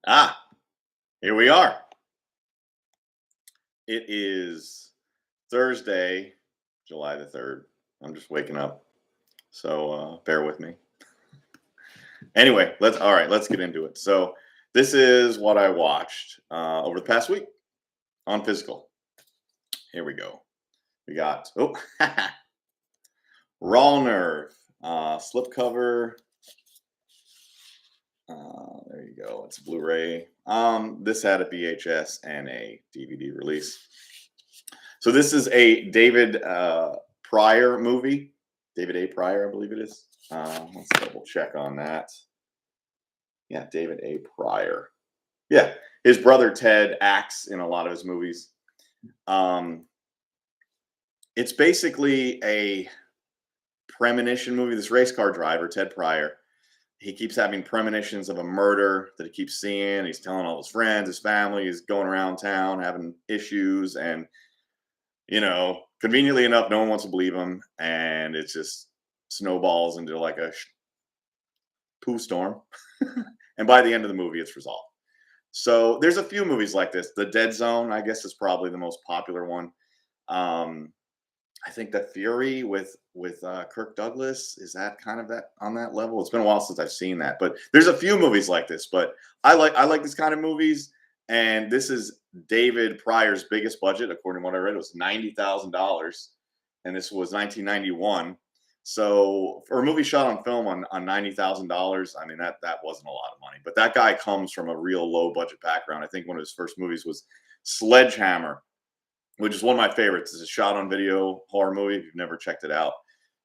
Ah, here we are. It is Thursday, July the 3rd. I'm just waking up, so bear with me. Anyway, let's get into it. So, this is what I watched over the past week on physical. Here we go. We got Raw Nerve, slipcover. There you go. It's a Blu-ray. This had a VHS and a DVD release. So this is a David Pryor movie. David A. Pryor, I believe it is. Let's double check on that. Yeah, David A. Pryor. Yeah, his brother Ted acts in a lot of his movies. It's basically a premonition movie. This race car driver, Ted Pryor, he keeps having premonitions of a murder that he keeps seeing. He's telling all his friends, his family. He's going around town having issues, and conveniently enough, no one wants to believe him, and it just snowballs into like a poo storm. And by the end of the movie, it's resolved. So there's a few movies like this. The Dead Zone, I guess, is probably the most popular one. I think The Fury with Kirk Douglas, is that kind of that on that level? It's been a while since I've seen that, but there's a few movies like this. But I like this kind of movies, and this is David Pryor's biggest budget, according to what I read. It was $90,000, and this was 1991. So for a movie shot on film on $90,000, I mean that wasn't a lot of money. But that guy comes from a real low budget background. I think one of his first movies was Sledgehammer, which is one of my favorites. It's a shot on video horror movie. If you've never checked it out,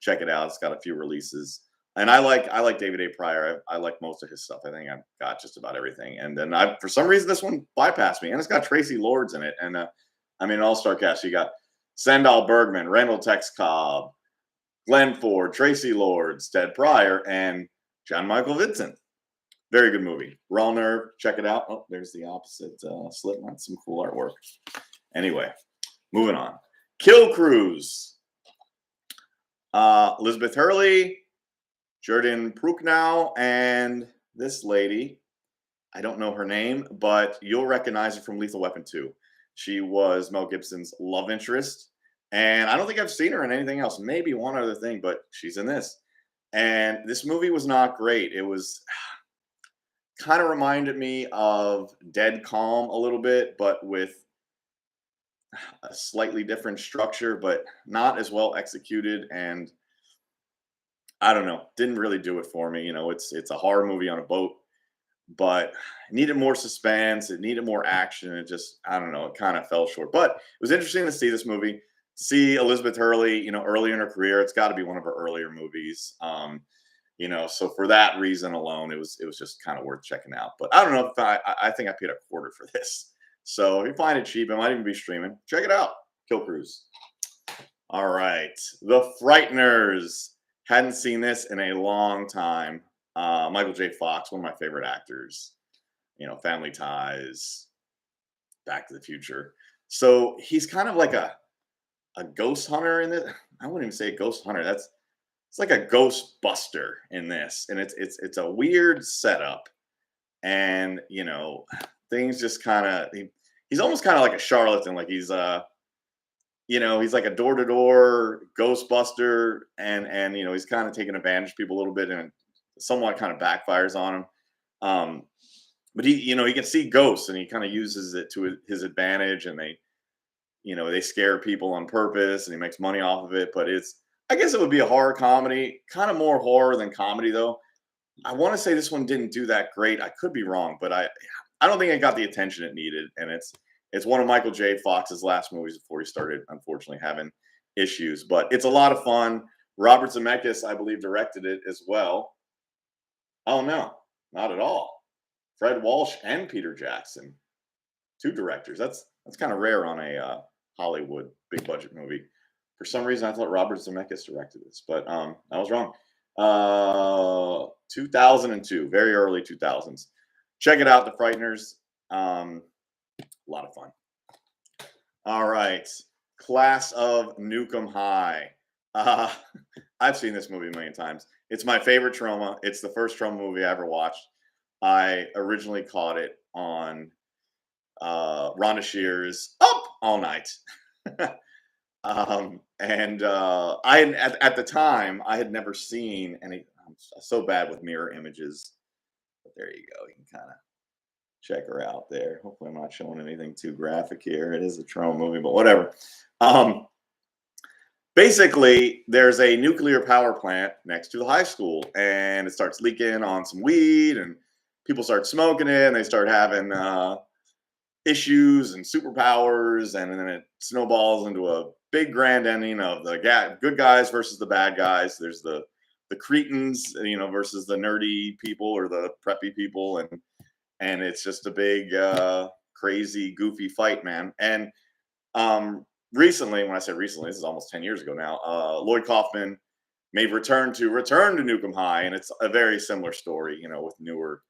check it out. It's got a few releases. And I like David A. Pryor. I like most of his stuff. I think I've got just about everything. And then for some reason, this one bypassed me. And it's got Tracy Lords in it. And an all-star cast. You got Sandal Bergman, Randall Tex Cobb, Glenn Ford, Tracy Lords, Ted Pryor, and John Michael Vincent. Very good movie. Raw Nerve. Check it out. Oh, there's the opposite slip. That's some cool artwork. Anyway, moving on. Kill Cruise. Elizabeth Hurley, Jordan Prochnow, and this lady. I don't know her name, but you'll recognize her from Lethal Weapon 2. She was Mel Gibson's love interest. And I don't think I've seen her in anything else. Maybe one other thing, but she's in this. And this movie was not great. It was kind of reminded me of Dead Calm a little bit, but with a slightly different structure, but not as well executed. And I don't know, didn't really do it for me. It's a horror movie on a boat, but it needed more suspense. It needed more action. It just, I don't know, it kind of fell short. But it was interesting to see this movie, to see Elizabeth Hurley, early in her career. It's got to be one of her earlier movies. So for that reason alone, it was just kind of worth checking out. But I don't know if I think I paid a quarter for this. So if you find it cheap, it might even be streaming. Check it out. Kill Cruise. All right. The Frighteners. Hadn't seen this in a long time. Michael J. Fox, one of my favorite actors. Family Ties, Back to the Future. So he's kind of like a ghost hunter in it. I wouldn't even say a ghost hunter. It's like a ghost buster in this. And it's a weird setup. And things just kind of he's almost kind of like a charlatan. Like he's he's like a door-to-door ghostbuster, and he's kind of taking advantage of people a little bit, and it somewhat kind of backfires on him. But he can see ghosts, and he kind of uses it to his advantage, and they scare people on purpose, and he makes money off of it. But I guess it would be a horror comedy, kind of more horror than comedy, though. I want to say this one didn't do that great. I could be wrong, but I don't think it got the attention it needed, and it's one of Michael J. Fox's last movies before he started, unfortunately, having issues. But it's a lot of fun. Robert Zemeckis, I believe, directed it as well. Oh, no, not at all. Fred Walsh and Peter Jackson, two directors. That's kind of rare on a Hollywood big budget movie. For some reason, I thought Robert Zemeckis directed this, but I was wrong. 2002, very early 2000s. Check it out, The Frighteners. A lot of fun. All right. Class of Nuke High. I've seen this movie a million times. It's my favorite Troma. It's the first Troma movie I ever watched. I originally caught it on Rhonda Shear's Up All Night. And at the time I had never seen any. I'm so bad with mirror images, but there you go. You can kind of check her out there. Hopefully, I'm not showing anything too graphic here. It is a trauma movie, but whatever. Um, Basically, there's a nuclear power plant next to the high school, and it starts leaking on some weed, and people start smoking it, and they start having issues and superpowers, and then it snowballs into a big grand ending of the good guys versus the bad guys. There's the cretins, versus the nerdy people or the preppy people, and it's just a big crazy goofy fight, man. And recently, when I say recently, this is almost 10 years ago now, Lloyd Kaufman made return to Nukem High, and it's a very similar story, with newer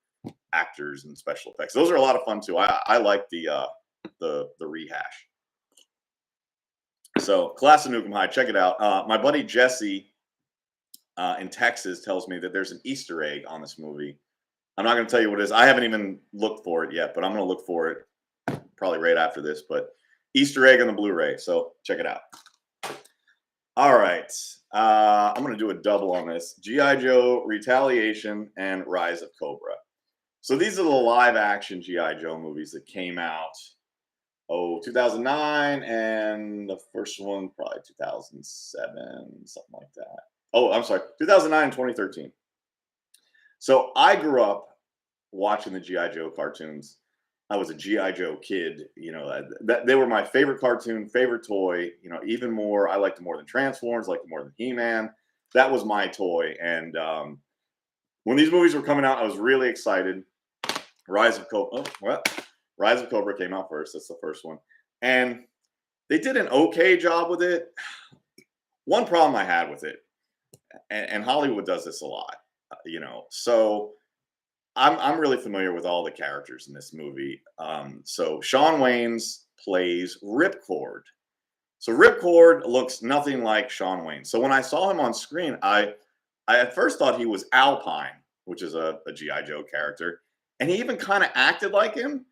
actors and special effects. Those are a lot of fun too. I like the rehash. So Class of Nukem High, check it out. My buddy Jesse in Texas tells me that there's an Easter egg on this movie. I'm not going to tell you what it is. I haven't even looked for it yet, but I'm going to look for it probably right after this. But Easter egg on the Blu-ray, so check it out. All right, I'm going to do a double on this: GIJoe Retaliation and Rise of Cobra. So these are the live-action GIJoe movies that came out, 2009, and the first one probably 2007, something like that. Oh, I'm sorry, 2009 and 2013. So I grew up watching the GIJoe cartoons. I was a GIJoe kid. That they were my favorite cartoon, favorite toy. Even more, I liked it more than Transformers, liked it more than He-Man. That was my toy. And when these movies were coming out, I was really excited. Rise of Cobra came out first. That's the first one. And they did an okay job with it. One problem I had with it, and Hollywood does this a lot, so I'm really familiar with all the characters in this movie. So Shawn Wayans plays Ripcord. So Ripcord looks nothing like Shawn Wayans. So when I saw him on screen, I at first thought he was Alpine, which is a GIJoe character. And he even kind of acted like him.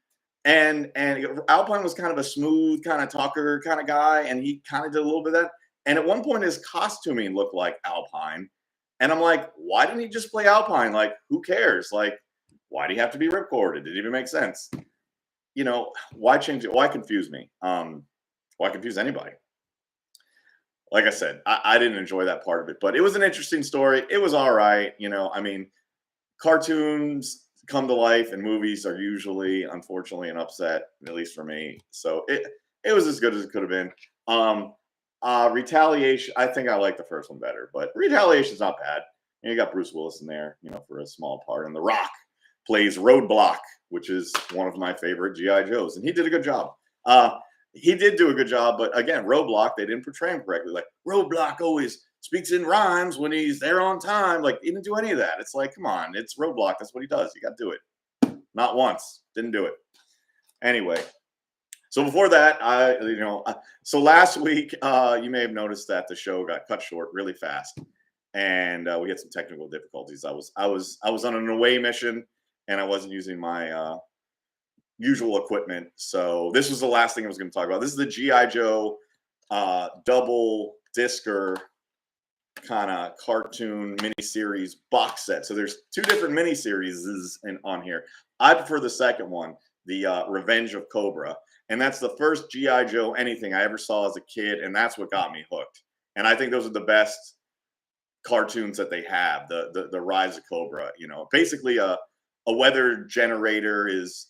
And Alpine was kind of a smooth, kind of talker kind of guy. And he kind of did a little bit of that. And at one point, his costuming looked like Alpine. And I'm like, why didn't he just play Alpine? Like, who cares? Like, why do you have to be Ripcord? It didn't even make sense. Why change it? Why confuse me? Why confuse anybody? Like I said, I didn't enjoy that part of it. But it was an interesting story. It was all right. Cartoons come to life and movies are usually, unfortunately, an upset, at least for me. So it was as good as it could have been. Retaliation, I think I like the first one better, but Retaliation's not bad. And you got Bruce Willis in there, for a small part. And The Rock plays Roadblock, which is one of my favorite GIJoes, and he did a good job. He did do a good job, but again, Roadblock, they didn't portray him correctly. Like, Roadblock always speaks in rhymes when he's there on time. Like, he didn't do any of that. It's like, come on, it's Roadblock. That's what he does. You got to do it. Not once. Didn't do it. Anyway, so before that, so last week, you may have noticed that the show got cut short really fast, and we had some technical difficulties. I was on an away mission, and I wasn't using my usual equipment. So this was the last thing I was going to talk about. This is the GIJoe double discer kind of cartoon miniseries box set. So there's two different miniseries on here. I prefer the second one, the Revenge of Cobra. And that's the first GIJoe anything I ever saw as a kid. And that's what got me hooked. And I think those are the best cartoons that they have, the Rise of Cobra. Basically a weather generator is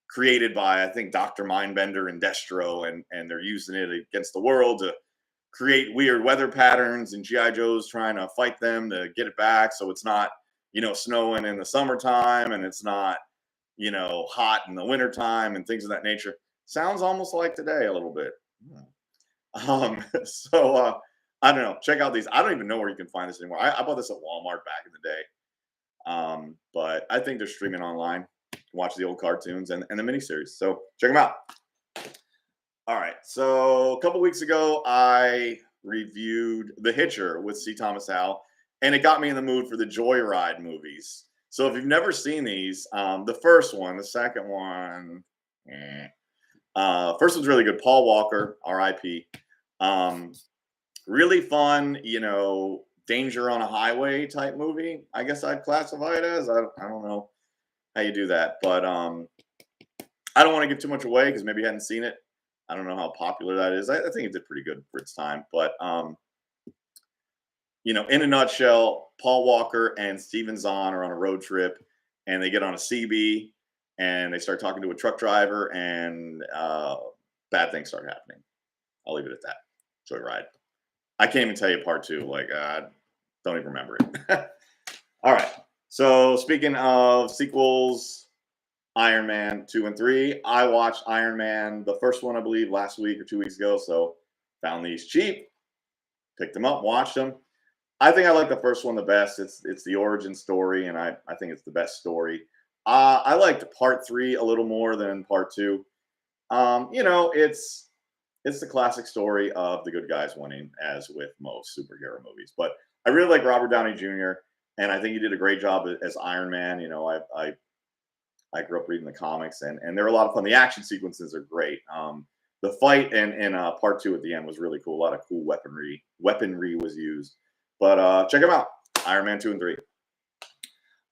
created by, I think, Dr. Mindbender and Destro, and they're using it against the world to create weird weather patterns, and GIJoe's trying to fight them to get it back so it's not, snowing in the summertime, and it's not, hot in the wintertime and things of that nature. Sounds almost like today a little bit. So I don't know. Check out these. I don't even know where you can find this anymore. I bought this at Walmart back in the day. But I think they're streaming online. You can watch the old cartoons and the miniseries. So check them out. All right. So a couple weeks ago, I reviewed The Hitcher with C. Thomas Howell, and it got me in the mood for the Joyride movies. So if you've never seen these, the first one, the second one, first one's really good. Paul Walker, R.I.P. Um, really fun, danger on a highway type movie. I guess I'd classify it as. I don't know how you do that, but I don't want to give too much away because maybe you hadn't seen it. I don't know how popular that is. I think it did pretty good for its time, but in a nutshell, Paul Walker and Steven Zahn are on a road trip, and they get on a CB, and they start talking to a truck driver, and bad things start happening. I'll leave it at that. Joyride. I can't even tell you part two. Like, I don't even remember it. All right. So speaking of sequels, Iron Man 2 and 3. I watched Iron Man, the first one, I believe, last week or 2 weeks ago. So found these cheap, picked them up, watched them. I think I like the first one the best. It's the origin story, and I think it's the best story. I liked part 3 a little more than part 2. It's the classic story of the good guys winning, as with most superhero movies. But I really like Robert Downey Jr., and I think he did a great job as Iron Man. I grew up reading the comics, and they're a lot of fun. The action sequences are great. The fight in part 2 at the end was really cool. A lot of cool weaponry was used. But check them out, Iron Man 2 and 3.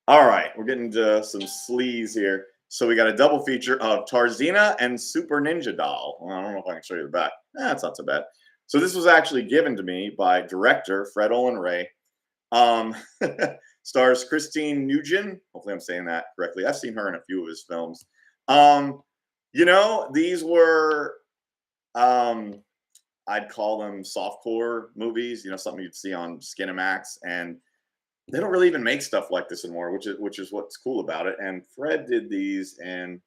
All right, we're getting to some sleaze here. So we got a double feature of Tarzeena and Super Ninja Doll. Well, I don't know if I can show you the back. It's not so bad. So this was actually given to me by director Fred Olin Ray. Stars Christine Nugent. Hopefully I'm saying that correctly. I've seen her in a few of his films. These were I'd call them softcore movies, something you'd see on Skinamax, and they don't really even make stuff like this anymore, which is what's cool about it. And Fred did these, and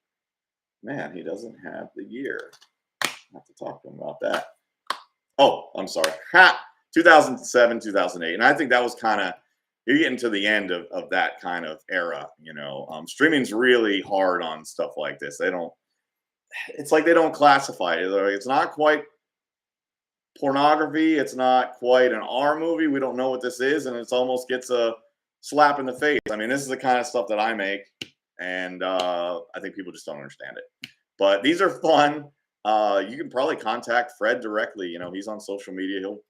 man, he doesn't have the year. I have to talk to him about that. Oh, I'm sorry. 2007, 2008. And I think that was kind of, you're getting to the end of that kind of era, Streaming's really hard on stuff like this. It's like they don't classify it. It's not quite pornography. It's not quite an R movie. We don't know what this is, and it almost gets a slap in the face. I mean, this is the kind of stuff that I make, and I think people just don't understand it. But these are fun. You can probably contact Fred directly. He's on social media. He'll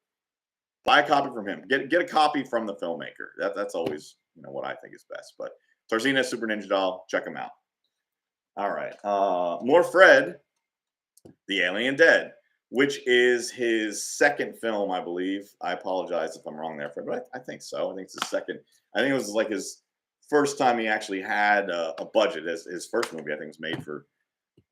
buy a copy from him. Get a copy from the filmmaker. That's always what I think is best. But Tarzeena, Super Ninja Doll, check them out. All right, more Fred, The Alien Dead, which is his second film, I believe. I apologize if I'm wrong there, Fred, but I think so. I think it's his second. I think it was like his first time he actually had a budget. As his first movie, I think, was made for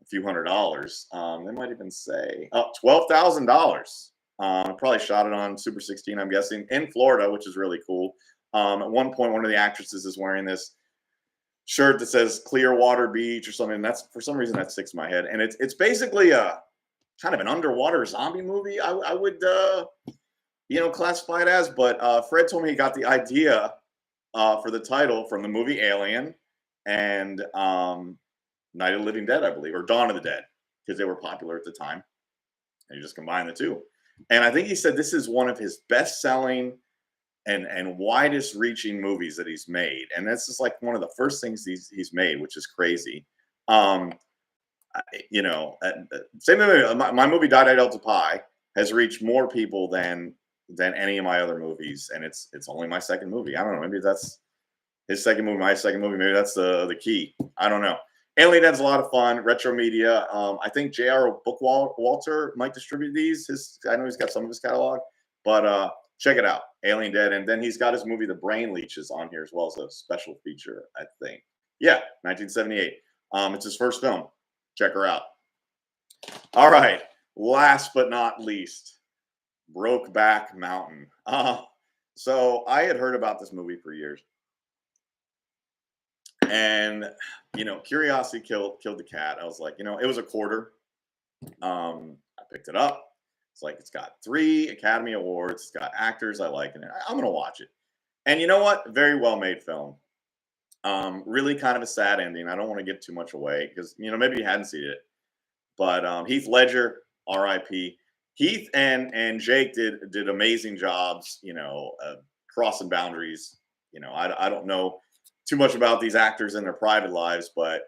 a few $100s. They might even say $12,000. Probably shot it on Super 16, I'm guessing, in Florida, which is really cool. At one point, one of the actresses is wearing this shirt that says Clearwater Beach or something. That's, for some reason, that sticks in my head. And it's basically a kind of an underwater zombie movie, I would classify it as. But Fred told me he got the idea for the title from the movie Alien and Night of the Living Dead, I believe, or Dawn of the Dead, because they were popular at the time. And you just combine the two. And I think he said this is one of his best-selling and widest reaching movies that he's made. And this is like one of the first things he's made, which is crazy. Same movie, my movie Die Delta Pi has reached more people than any of my other movies, and it's only my second movie. I don't know, maybe that's his second movie, my second movie. Maybe that's the key. I don't know. Alien Dead's a lot of fun. Retro Media. I think J.R. Bookwalter might distribute these. I know he's got some of his catalog, but check it out, Alien Dead. And then he's got his movie The Brain Leeches on here as well as a special feature, I think. Yeah, 1978. It's his first film. Check her out. All right. Last but not least, Brokeback Mountain. So I had heard about this movie for years. And, curiosity killed the cat. I was like, it was a quarter. I picked it up. It's like, it's got 3 Academy Awards. It's got actors I like in it. I'm going to watch it. And you know what? Very well made film. Really kind of a sad ending. I don't want to give too much away because, maybe you hadn't seen it. But Heath Ledger, R.I.P. Heath and Jake did amazing jobs, crossing boundaries. I don't know too much about these actors and their private lives, but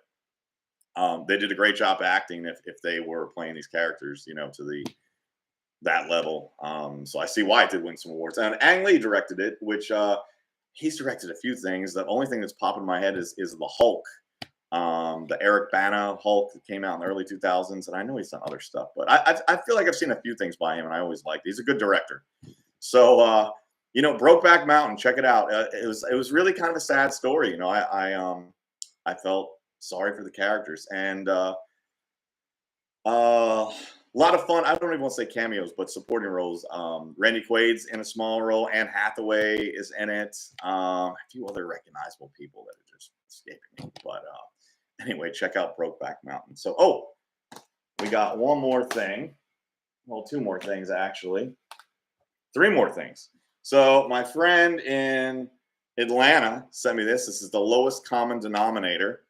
they did a great job acting if they were playing these characters, you know, to that level. So I see why it did win some awards. And Ang Lee directed it, which he's directed a few things. The only thing that's popping in my head is the Hulk, the Eric Bana Hulk that came out in the early 2000s. And I know he's done other stuff, but I feel like I've seen a few things by him, and I always liked. He's a good director. So you know, Brokeback Mountain, check it out. It was really kind of a sad story. You know, I felt sorry for the characters, and a lot of fun. I don't even want to say cameos, but supporting roles. Randy Quaid's in a small role. Anne Hathaway is in it. A few other recognizable people that are just escaping me. But anyway, check out Brokeback Mountain. So, oh, we got one more thing. Well, two more things, actually. Three more things. So my friend in Atlanta sent me this. This is the lowest common denominator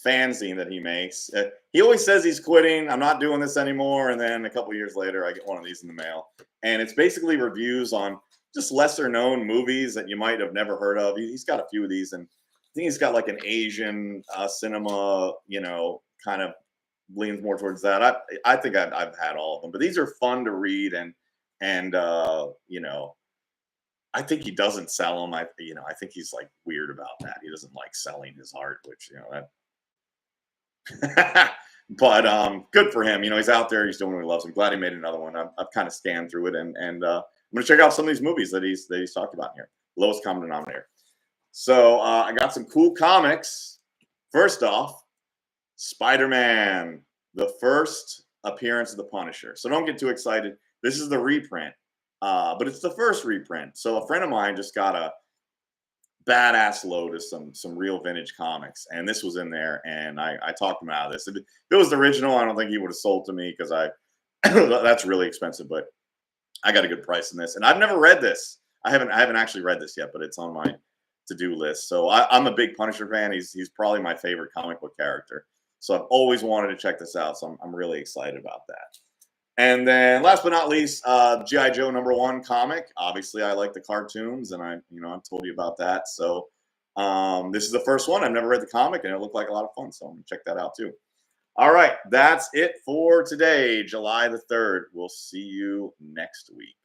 fanzine that he makes. He always says he's quitting. I'm not doing this anymore. And then a couple years later, I get one of these in the mail. And it's basically reviews on just lesser known movies that you might have never heard of. He's got a few of these. And I think he's got like an Asian cinema, you know, kind of leans more towards that. I think I've had all of them. But these are fun to read. And you know, I think he doesn't sell them. I think he's like weird about that. He doesn't like selling his art, which, you know, that but good for him. You know, he's out there. He's doing what he loves. I'm glad he made another one. I've kind of scanned through it, and I'm going to check out some of these movies that he's talked about here. Lowest common denominator. So I got some cool comics. First off, Spider-Man, the first appearance of the Punisher. So don't get too excited. This is the reprint, but it's the first reprint. So a friend of mine just got a badass load of some real vintage comics, and this was in there, and I talked him out of this. If it was the original, I don't think he would have sold to me, because that's really expensive, but I got a good price in this. And I've never read this. I haven't actually read this yet, but it's on my to-do list. So I'm a big Punisher fan. He's probably my favorite comic book character, so I've always wanted to check this out. So I'm really excited about that. And then last but not least, G.I. Joe #1 comic. Obviously, I like the cartoons, and I've told you about that. So this is the first one. I've never read the comic, and it looked like a lot of fun. So I'm going to check that out too. All right, that's it for today, July the 3rd. We'll see you next week.